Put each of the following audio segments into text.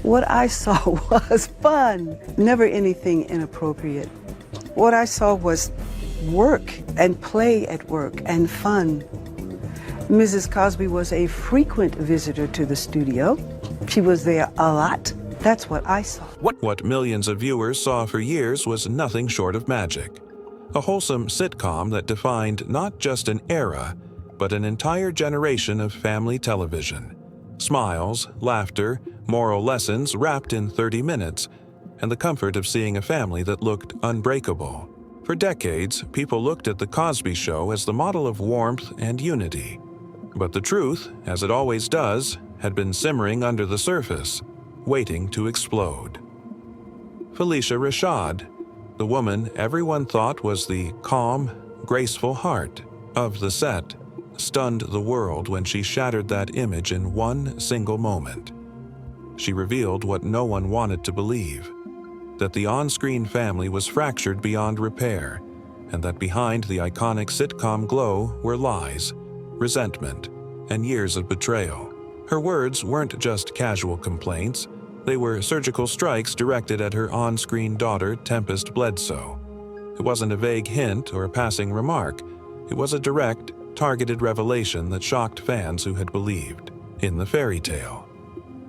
What I saw was fun, never anything inappropriate. What I saw was work and play at work and fun. Mrs. Cosby was a frequent visitor to the studio. She was there a lot. That's what I saw. What millions of viewers saw for years was nothing short of magic. A wholesome sitcom that defined not just an era, but an entire generation of family television. Smiles, laughter, moral lessons wrapped in 30 minutes, and the comfort of seeing a family that looked unbreakable. For decades, people looked at The Cosby Show as the model of warmth and unity. But the truth, as it always does, had been simmering under the surface, waiting to explode. Felicia Rashad, the woman everyone thought was the calm, graceful heart of the set, stunned the world when she shattered that image in one single moment. She revealed what no one wanted to believe, that the on-screen family was fractured beyond repair, and that behind the iconic sitcom glow were lies, resentment, and years of betrayal. Her words weren't just casual complaints, they were surgical strikes directed at her on-screen daughter, Tempest Bledsoe. It wasn't a vague hint or a passing remark, it was a direct, targeted revelation that shocked fans who had believed in the fairy tale.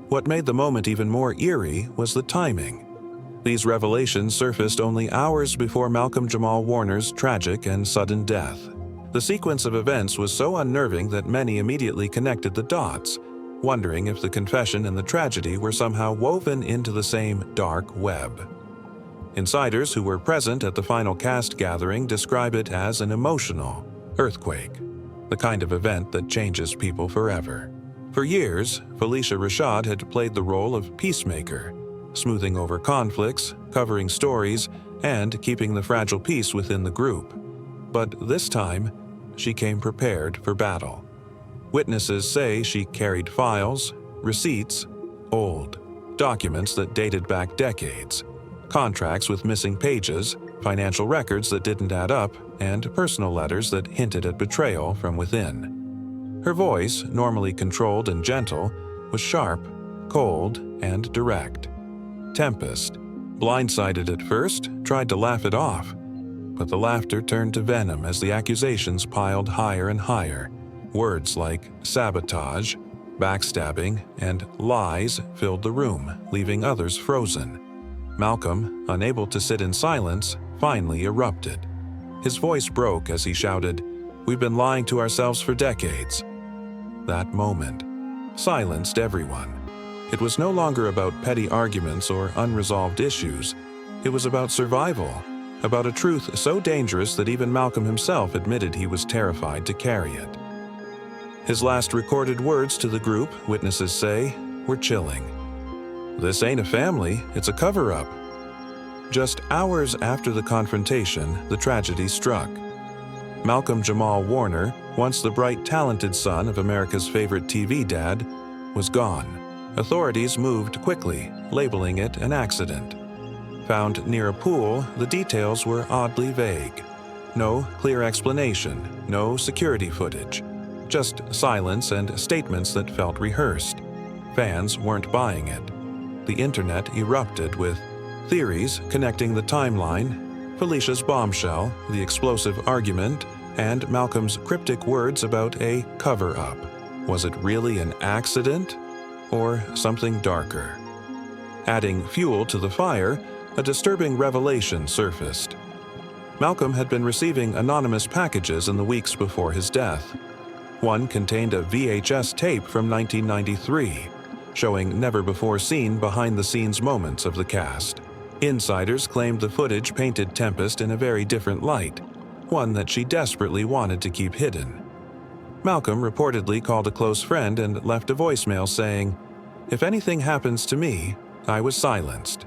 What made the moment even more eerie was the timing. These revelations surfaced only hours before Malcolm-Jamal Warner's tragic and sudden death. The sequence of events was so unnerving that many immediately connected the dots, wondering if the confession and the tragedy were somehow woven into the same dark web. Insiders who were present at the final cast gathering describe it as an emotional earthquake, the kind of event that changes people forever. For years, Felicia Rashad had played the role of peacemaker, smoothing over conflicts, covering stories, and keeping the fragile peace within the group. But this time, she came prepared for battle. Witnesses say she carried files, receipts, old documents that dated back decades, contracts with missing pages, financial records that didn't add up, and personal letters that hinted at betrayal from within. Her voice, normally controlled and gentle, was sharp, cold, and direct. Tempest, blindsided at first, tried to laugh it off, but the laughter turned to venom as the accusations piled higher and higher. Words like sabotage, backstabbing, and lies filled the room, leaving others frozen. Malcolm, unable to sit in silence, finally erupted. His voice broke as he shouted, "We've been lying to ourselves for decades." That moment silenced everyone. It was no longer about petty arguments or unresolved issues. It was about survival, about a truth so dangerous that even Malcolm himself admitted he was terrified to carry it. His last recorded words to the group, witnesses say, were chilling. "This ain't a family, it's a cover-up." Just hours after the confrontation, the tragedy struck. Malcolm-Jamal Warner, once the bright, talented son of America's favorite TV dad, was gone. Authorities moved quickly, labeling it an accident. Found near a pool, the details were oddly vague. No clear explanation, no security footage. Just silence and statements that felt rehearsed. Fans weren't buying it. The internet erupted with theories connecting the timeline, Felicia's bombshell, the explosive argument, and Malcolm's cryptic words about a cover-up. Was it really an accident, or something darker? Adding fuel to the fire, a disturbing revelation surfaced. Malcolm had been receiving anonymous packages in the weeks before his death. One contained a VHS tape from 1993, showing never-before-seen behind-the-scenes moments of the cast. Insiders claimed the footage painted Tempest in a very different light, one that she desperately wanted to keep hidden. Malcolm reportedly called a close friend and left a voicemail saying, "If anything happens to me, I was silenced.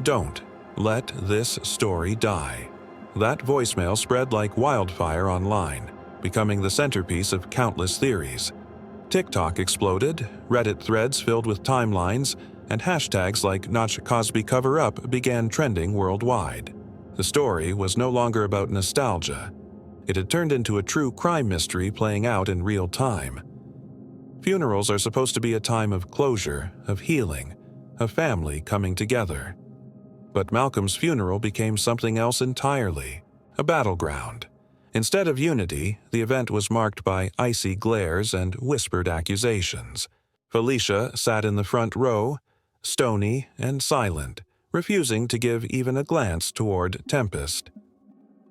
Don't let this story die." That voicemail spread like wildfire online, becoming the centerpiece of countless theories. TikTok exploded, Reddit threads filled with timelines, and hashtags like Not Cosby Cover Up began trending worldwide. The story was no longer about nostalgia. It had turned into a true crime mystery playing out in real time. Funerals are supposed to be a time of closure, of healing, a family coming together. But Malcolm's funeral became something else entirely, a battleground. Instead of unity, the event was marked by icy glares and whispered accusations. Felicia sat in the front row, stony and silent, refusing to give even a glance toward Tempest.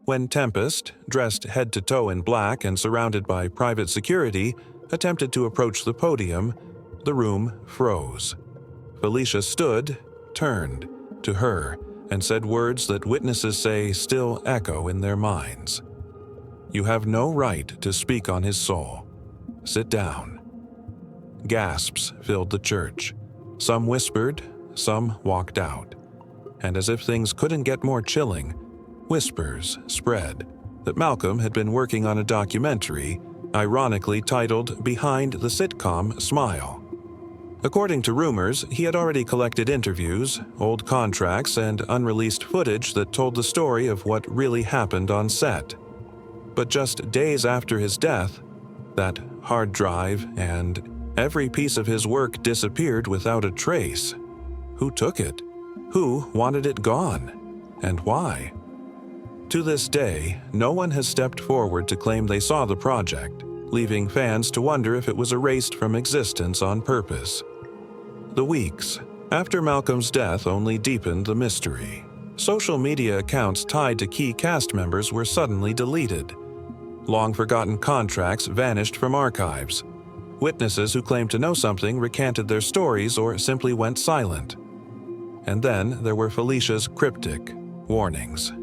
When Tempest, dressed head to toe in black and surrounded by private security, attempted to approach the podium, the room froze. Felicia stood, turned to her, and said words that witnesses say still echo in their minds. "You have no right to speak on his soul. Sit down." Gasps filled the church. Some whispered, some walked out. And as if things couldn't get more chilling, whispers spread that Malcolm had been working on a documentary, ironically titled Behind the Sitcom Smile. According to rumors, he had already collected interviews, old contracts, and unreleased footage that told the story of what really happened on set. But just days after his death, that hard drive and every piece of his work disappeared without a trace. Who took it? Who wanted it gone? And why? To this day, no one has stepped forward to claim they saw the project, leaving fans to wonder if it was erased from existence on purpose. The weeks after Malcolm's death only deepened the mystery. Social media accounts tied to key cast members were suddenly deleted. Long-forgotten contracts vanished from archives. Witnesses who claimed to know something recanted their stories or simply went silent. And then there were Felicia's cryptic warnings.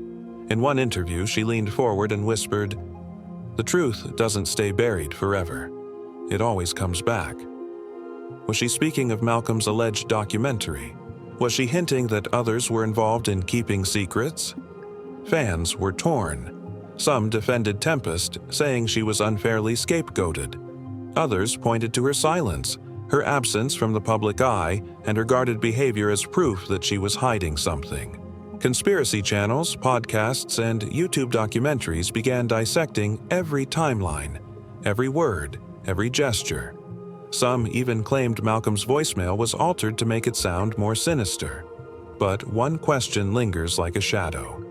In one interview, she leaned forward and whispered, "The truth doesn't stay buried forever. It always comes back." Was she speaking of Malcolm's alleged documentary? Was she hinting that others were involved in keeping secrets? Fans were torn. Some defended Tempest, saying she was unfairly scapegoated. Others pointed to her silence, her absence from the public eye, and her guarded behavior as proof that she was hiding something. Conspiracy channels, podcasts, and YouTube documentaries began dissecting every timeline, every word, every gesture. Some even claimed Malcolm's voicemail was altered to make it sound more sinister. But one question lingers like a shadow.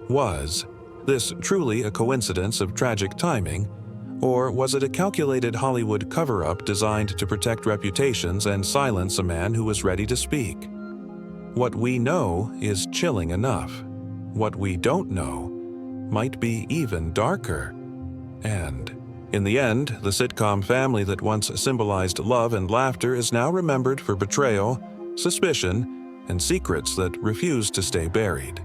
Was this truly a coincidence of tragic timing, or was it a calculated Hollywood cover-up designed to protect reputations and silence a man who was ready to speak? What we know is chilling enough. What we don't know might be even darker. And, in the end, the sitcom family that once symbolized love and laughter is now remembered for betrayal, suspicion, and secrets that refuse to stay buried.